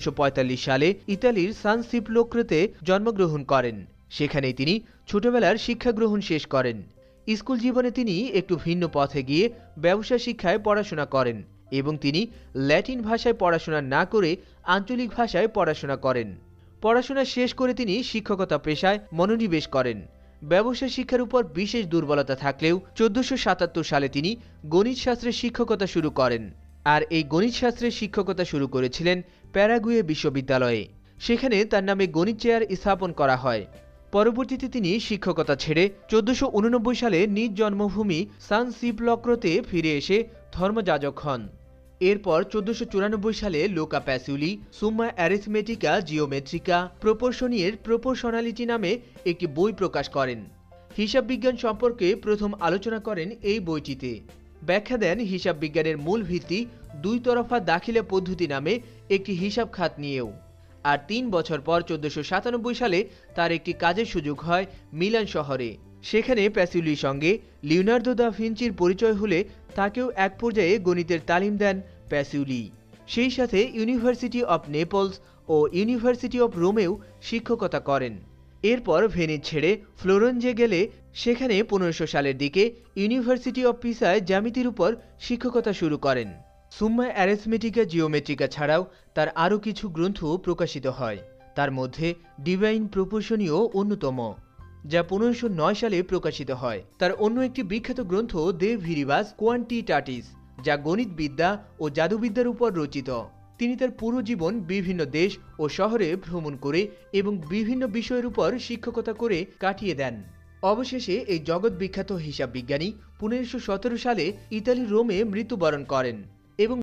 1945 সালে ইতালির সান সিপ্লোক্রেতে জন্মগ্রহণ করেন। সেখানেই তিনি ছোটবেলার শিক্ষা গ্রহণ শেষ করেন। স্কুল জীবনে তিনি একটু ভিন্ন পথে গিয়ে ব্যবসা শিক্ষায় পড়াশোনা করেন এবং তিনি ল্যাটিন ভাষায় পড়াশোনা না করে আঞ্চলিক ভাষায় পড়াশোনা করেন। পড়াশোনা শেষ করে তিনি শিক্ষকতা পেশায় মনোনিবেশ করেন। ব্যবসা শিক্ষার উপর বিশেষ দুর্বলতা থাকলেও 1477 সালে তিনি গণিত শাস্ত্রের শিক্ষকতা শুরু করেন। আর এই গণিত শাস্ত্রের শিক্ষকতা শুরু করেছিলেন প্যারাগুয়ে বিশ্ববিদ্যালয়ে। সেখানে তার নামে গণিত চেয়ার স্থাপন করা হয়। পরবর্তীতে তিনি শিক্ষকতা ছেড়ে 1489 সালে নিজ জন্মভূমি সান সিপ্লক্রোতে ফিরে এসে ধর্মযাজক হন। এরপর 1494 সালে লুকা প্যাসিউলি সুম্মা অ্যারিথমেটিকা জিওমেট্রিকা প্রপোর্শনিয়ের প্রপোর্শনালিটি নামে একটি বই প্রকাশ করেন। হিসাব বিজ্ঞান সম্পর্কে প্রথম আলোচনা করেন এই বইটিতে। ব্যাখ্যা দেন হিসাব বিজ্ঞানের মূল ভিত্তি দুই তরফা দাখিলা পদ্ধতি নামে একটি হিসাব খাত নিয়েও। আর 3 বছর পর 1497 সালে তার একটি কাজের সুযোগ হয় মিলান শহরে। সেখানে প্যাসিউলির সঙ্গে লিওনার্দো দা ভিঞ্চির পরিচয় হলে তাকেও এক পর্যায়ে গণিতের তালিম দেন প্যাসিউলি। সেই সাথে ইউনিভার্সিটি অব নেপলস ও ইউনিভার্সিটি অব রোমেও শিক্ষকতা করেন। এরপর ভেনিস ছেড়ে ফ্লোরেন্সে গেলে সেখানে 1500 সালের দিকে ইউনিভার্সিটি অব পিসায় জ্যামিতির উপর শিক্ষকতা শুরু করেন। সুম্মা অ্যারিথমেটিকা জিওমেট্রিকা ছাড়াও তার আরও কিছু গ্রন্থ প্রকাশিত হয়। তার মধ্যে ডিভাইন প্রপোর্শনিও অন্যতম, যা 1509 সালে প্রকাশিত হয়। তার অন্য একটি বিখ্যাত গ্রন্থ দে ভিরিবাস কোয়ান্টিটাটিস, যা গণিতবিদ্যা ও জাদুবিদ্যার উপর রচিত। তিনি তার পুরো জীবন বিভিন্ন দেশ ও শহরে ভ্রমণ করে এবং বিভিন্ন বিষয়ের উপর শিক্ষকতা করে কাটিয়ে দেন। অবশেষে এই জগৎ বিখ্যাত হিসাব বিজ্ঞানী 1517 সালে ইতালির রোমে মৃত্যুবরণ করেন।